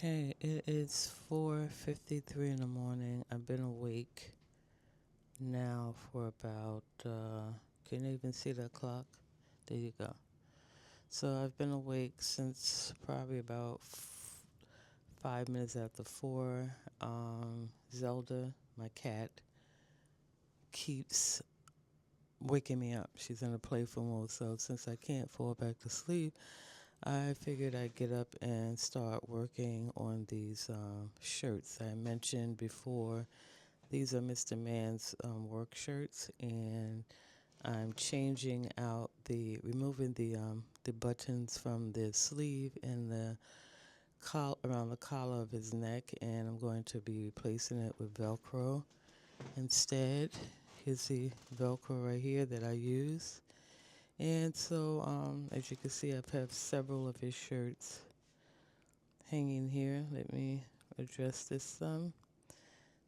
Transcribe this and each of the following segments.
Okay, it is 4:53 in the morning. I've been awake now for about can you even see the clock? There you go. So I've been awake since probably about 5 minutes after 4. Zelda, my cat, keeps waking me up. She's in a playful mode, so since I can't fall back to sleep, I figured I'd get up and start working on these shirts. I mentioned before these are Mr. Man's work shirts, and I'm changing out removing the buttons from the sleeve and the around the collar of his neck, and I'm going to be replacing it with Velcro instead. Here's the Velcro right here that I use. And so, as you can see, I've had several of his shirts hanging here. Let me address this some.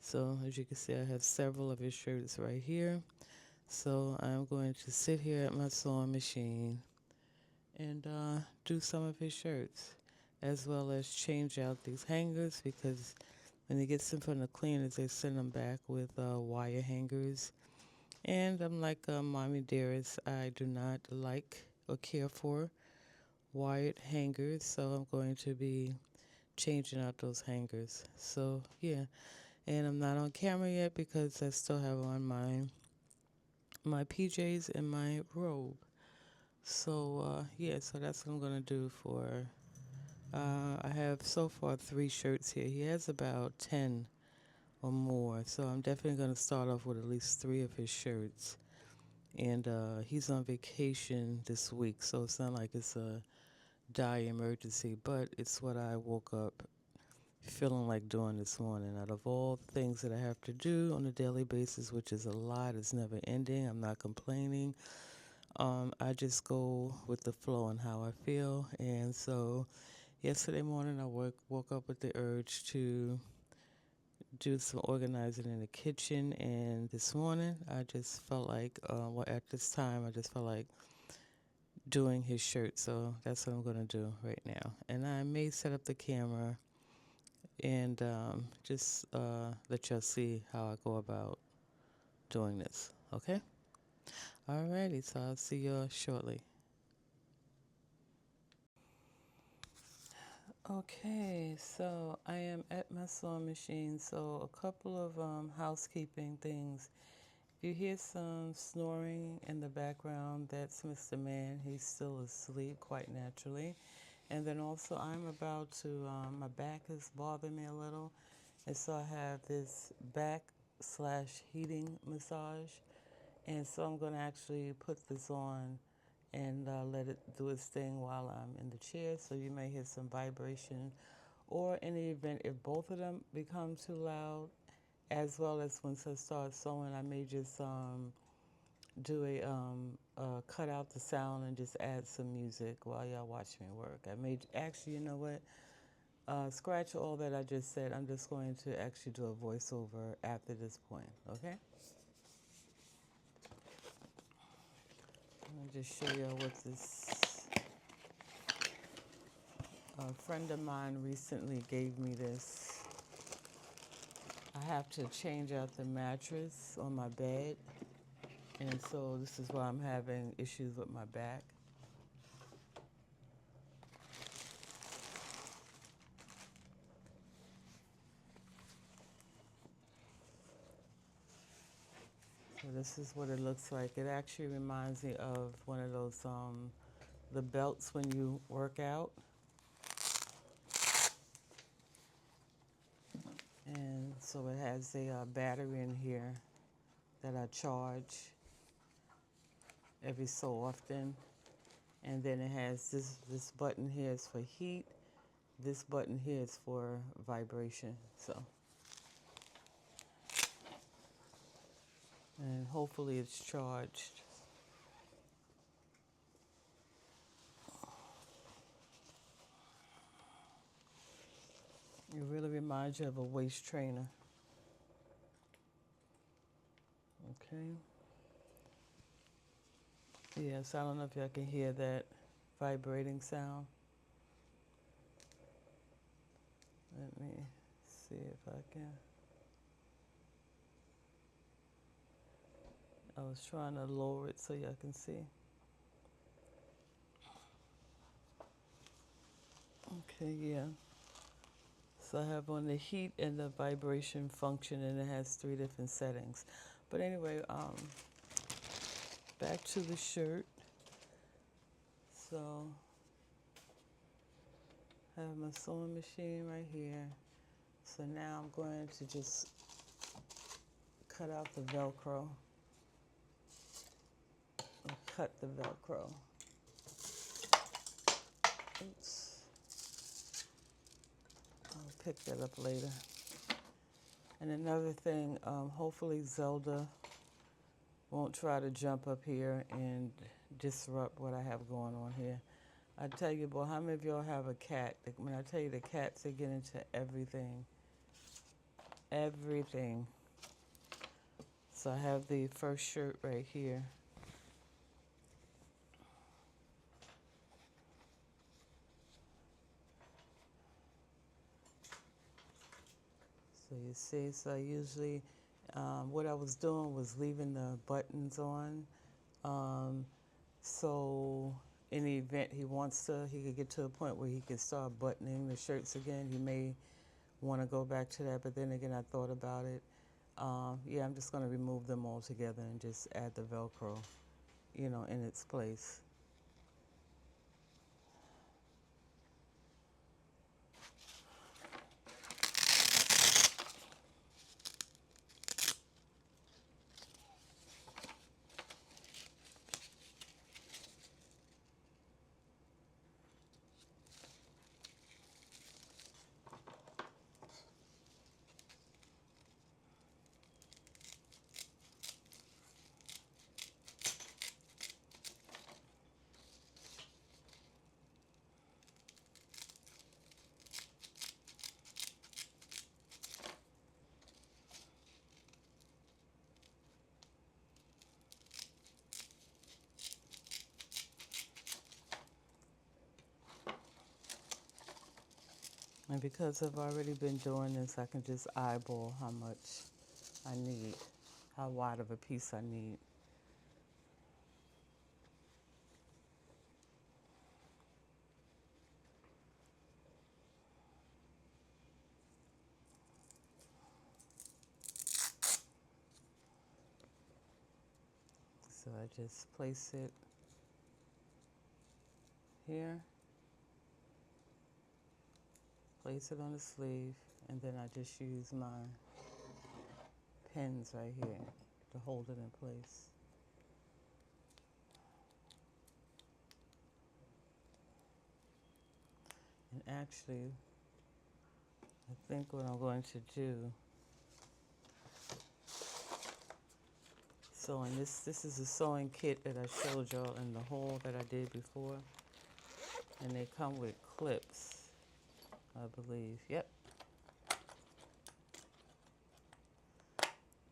So, as you can see, I have several of his shirts right here. So, I'm going to sit here at my sewing machine and do some of his shirts, as well as change out these hangers because when he gets them from the cleaners, they send them back with wire hangers. And I'm like Mommy Dearest, I do not like or care for wired hangers, so I'm going to be changing out those hangers. So yeah, and I'm not on camera yet because I still have on my PJs and my robe. So yeah, so that's what I'm gonna do for. I have so far 3 shirts here. He has about 10 or more, so I'm definitely gonna start off with at least 3 of his shirts. And he's on vacation this week, so it's not like it's a dire emergency, but it's what I woke up feeling like doing this morning. Out of all the things that I have to do on a daily basis, which is a lot, it's never ending. I'm not complaining. I just go with the flow and how I feel. And so yesterday morning, I woke up with the urge to do some organizing in the kitchen. And this morning, I just felt like, at this time, I just felt like doing his shirt. So that's what I'm going to do right now. And I may set up the camera and just let y'all see how I go about doing this. Okay? Alrighty, so I'll see y'all shortly. Okay, so I am at my sewing machine. So a couple of housekeeping things. If you hear some snoring in the background, that's Mr. Man. He's still asleep quite naturally. And then also I'm about to, my back is bothering me a little. And so I have this back slash heating massage. And so I'm going to actually put this on and let it do its thing while I'm in the chair. So you may hear some vibration. Or in the event, if both of them become too loud, as well as once I start sewing, I may just do cut out the sound and just add some music while y'all watch me work. I may actually, you know what? Scratch all that I just said. I'm just going to actually do a voiceover after this point, okay? I'm going to just show you what this friend of mine recently gave me this. I have to change out the mattress on my bed, and so this is why I'm having issues with my back. So this is what it looks like. It actually reminds me of one of those the belts when you work out. And so it has a battery in here that I charge every so often. And then it has this button here is for heat. This button here is for vibration. So, and hopefully it's charged. It really reminds you of a waist trainer. Okay. Yes, I don't know if y'all can hear that vibrating sound. Let me see if I can. I was trying to lower it so y'all can see. Okay, yeah. So I have on the heat and the vibration function, and it has 3 different settings. But anyway, back to the shirt. So I have my sewing machine right here. So now I'm going to just cut out the Velcro, or cut the Velcro. Oops. I'll pick that up later. And another thing, hopefully Zelda won't try to jump up here and disrupt what I have going on here. I tell you, boy, how many of y'all have a cat? When I tell you the cats, they get into everything. Everything. So I have the first shirt right here. So you see, so I usually, what I was doing was leaving the buttons on. So in the event he wants to, he could get to a point where he could start buttoning the shirts again. He may want to go back to that, but then again, I thought about it. Yeah, I'm just going to remove them all together and just add the Velcro, in its place. And because I've already been doing this, I can just eyeball how much I need, how wide of a piece I need. So I just place it here, place it on the sleeve, and then I just use my pins right here to hold it in place. And actually, I think what I'm going to do, so in this is a sewing kit that I showed y'all in the haul that I did before, and they come with clips, I believe. Yep.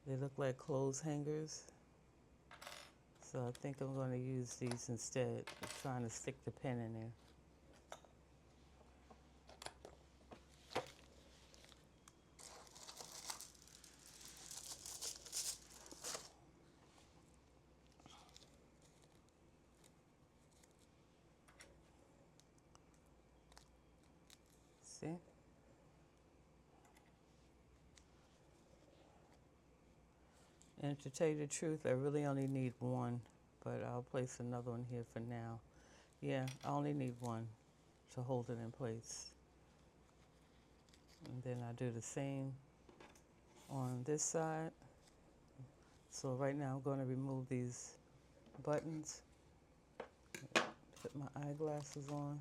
They look like clothes hangers. So I think I'm going to use these instead of trying to stick the pin in there. See? And to tell you the truth, I really only need one, but I'll place another one here for now. Yeah, I only need one to hold it in place. And then I do the same on this side. So right now I'm going to remove these buttons, put my eyeglasses on.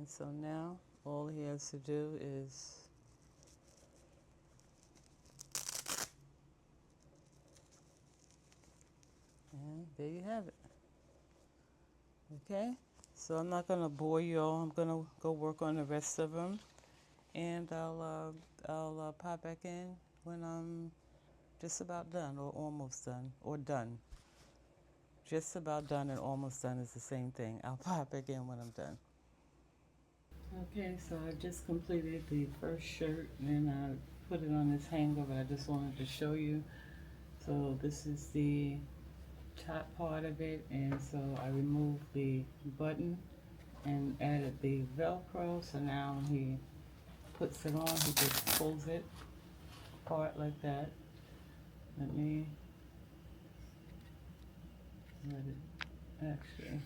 And so now all he has to do is, and there you have it. Okay, so I'm not gonna bore you all. I'm gonna go work on the rest of them, and I'll pop back in when I'm just about done or almost done or done. Just about done and almost done is the same thing. I'll pop back in when I'm done. Okay, so I just completed the first shirt and I put it on this hanger, but I just wanted to show you. So this is the top part of it, and so I removed the button and added the Velcro. So now when he puts it on, he just pulls it apart like that. Let it actually.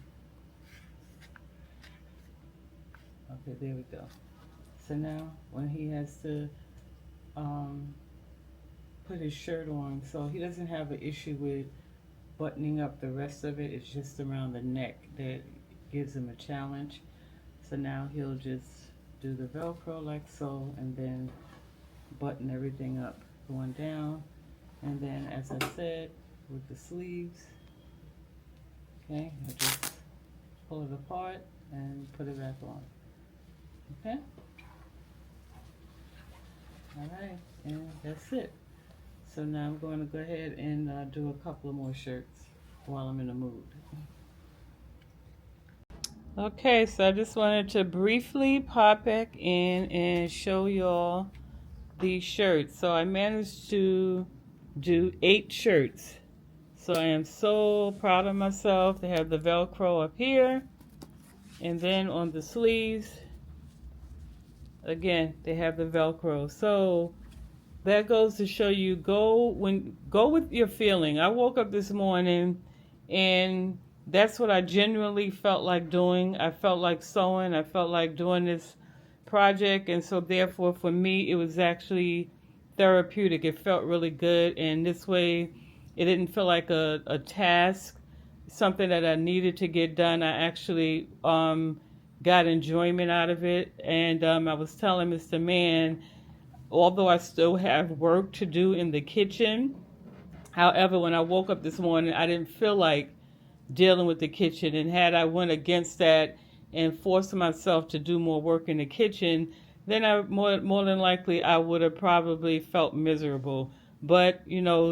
Okay, there we go. So now when he has to put his shirt on, so he doesn't have an issue with buttoning up the rest of it. It's just around the neck that gives him a challenge. So now he'll just do the Velcro like so, and then button everything up going down. And then, as I said, with the sleeves, okay, I'll just pull it apart and put it back on. Okay? Alright, and that's it. So now I'm going to go ahead and do a couple of more shirts while I'm in the mood. Okay, so I just wanted to briefly pop back in and show y'all these shirts. So I managed to do 8 shirts. So I am so proud of myself. They have the Velcro up here, and then on the sleeves, again, they have the Velcro. So that goes to show you, go with your feeling. I woke up this morning and that's what I genuinely felt like doing. I felt like sewing. I felt like doing this project, and so therefore for me it was actually therapeutic. It felt really good, and this way it didn't feel like a task, something that I needed to get done. I actually got enjoyment out of it, and I was telling Mr. Mann, although I still have work to do in the kitchen, however, when I woke up this morning, I didn't feel like dealing with the kitchen, and had I went against that and forced myself to do more work in the kitchen, then I more than likely I would have probably felt miserable. But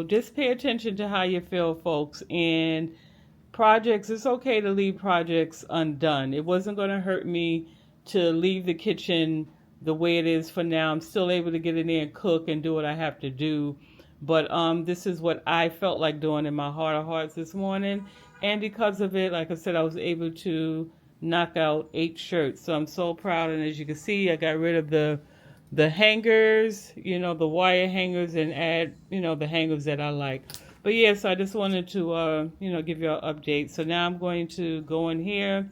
just pay attention to how you feel, folks. And projects, it's okay to leave projects undone. It wasn't going to hurt me to leave the kitchen the way it is for now. I'm still able to get in there and cook and do what I have to do. But this is what I felt like doing in my heart of hearts this morning. And because of it, like I said, I was able to knock out 8 shirts. So I'm so proud. And as you can see, I got rid of the hangers, the wire hangers, and add, the hangers that I like. But yes, I just wanted to, give you an update. So now I'm going to go in here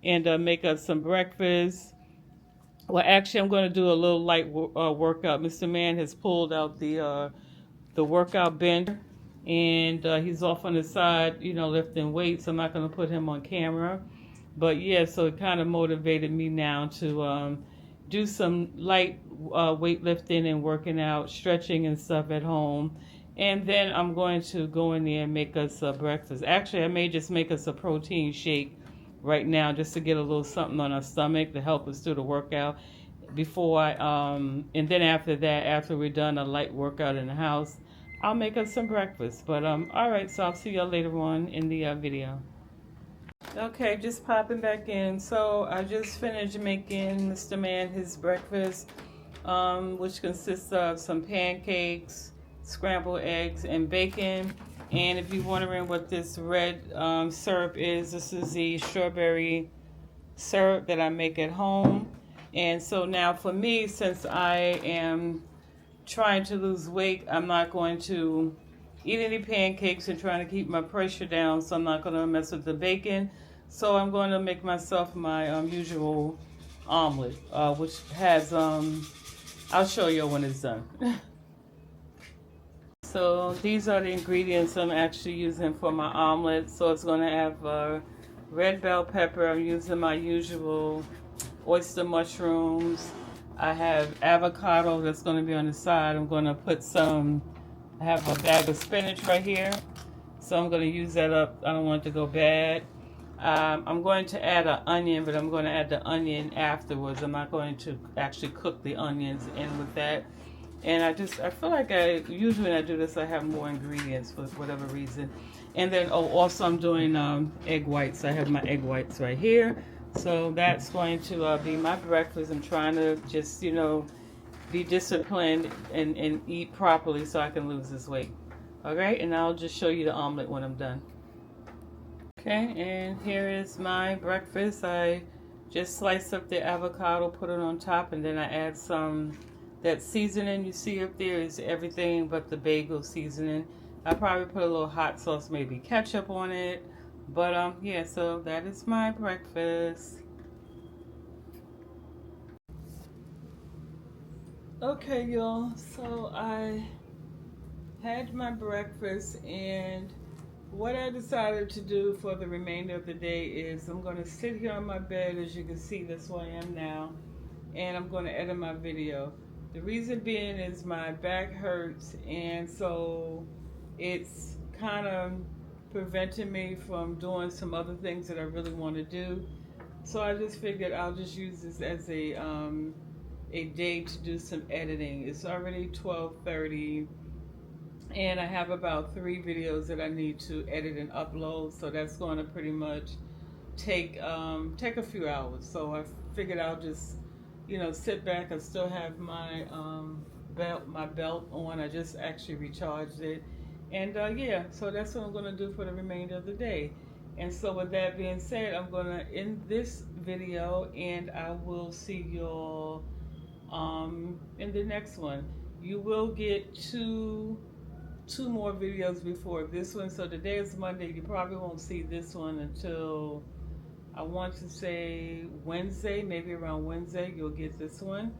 and make us some breakfast. Well, actually, I'm going to do a little light workout. Mr. Mann has pulled out the workout bench, and he's off on the side, lifting weights. I'm not going to put him on camera. But yeah, so it kind of motivated me now to do some light weightlifting and working out, stretching and stuff at home. And then I'm going to go in there and make us breakfast. Actually, I may just make us a protein shake right now just to get a little something on our stomach to help us through the workout. And then after that, after we're done a light workout in the house, I'll make us some breakfast. But all right, so I'll see y'all later on in the video. Okay, just popping back in. So I just finished making Mr. Mann his breakfast, which consists of some pancakes, scrambled eggs, and bacon. And if you're wondering what this red syrup is, this is the strawberry syrup that I make at home. And so now for me, since I am trying to lose weight, I'm not going to eat any pancakes and trying to keep my pressure down, so I'm not going to mess with the bacon. So I'm going to make myself my usual omelet, which has, I'll show you when it's done. So these are the ingredients I'm actually using for my omelet. So it's going to have red bell pepper. I'm using my usual oyster mushrooms. I have avocado that's going to be on the side. I'm going to put some, I have a bag of spinach right here. So I'm going to use that up. I don't want it to go bad. I'm going to add an onion, but I'm going to add the onion afterwards. I'm not going to actually cook the onions in with that. And I feel like usually when I do this, I have more ingredients for whatever reason. And then, also I'm doing egg whites. I have my egg whites right here. So that's going to be my breakfast. I'm trying to just, be disciplined and eat properly so I can lose this weight. All right, and I'll just show you the omelet when I'm done. Okay, and here is my breakfast. I just sliced up the avocado, put it on top, and then I add that seasoning you see up there is everything but the bagel seasoning. I probably put a little hot sauce, maybe ketchup on it. But yeah, so that is my breakfast. Okay, y'all. So I had my breakfast, and what I decided to do for the remainder of the day is I'm going to sit here on my bed. As you can see, that's where I am now, and I'm going to edit my video. The reason being is my back hurts, and so it's kind of preventing me from doing some other things that I really want to do. So I just figured I'll just use this as a day to do some editing. It's already 12:30, and I have about 3 videos that I need to edit and upload. So that's going to pretty much take a few hours. So I figured I'll just sit back. I still have my belt on. I just actually recharged it, and yeah. So that's what I'm going to do for the remainder of the day. And so with that being said, I'm going to end this video, and I will see y'all in the next one. You will get two more videos before this one. So today is Monday. You probably won't see this one until, I want to say, Wednesday. Maybe around Wednesday you'll get this one.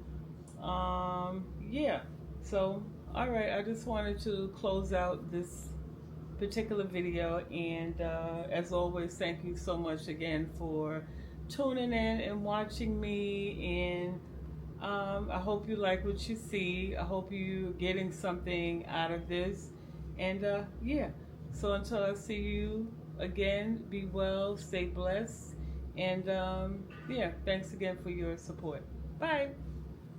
Yeah. So all right, I just wanted to close out this particular video, and as always, thank you so much again for tuning in and watching me. And I hope you like what you see. I hope you're getting something out of this. And yeah, so until I see you again, be well, stay blessed. And yeah, thanks again for your support. Bye.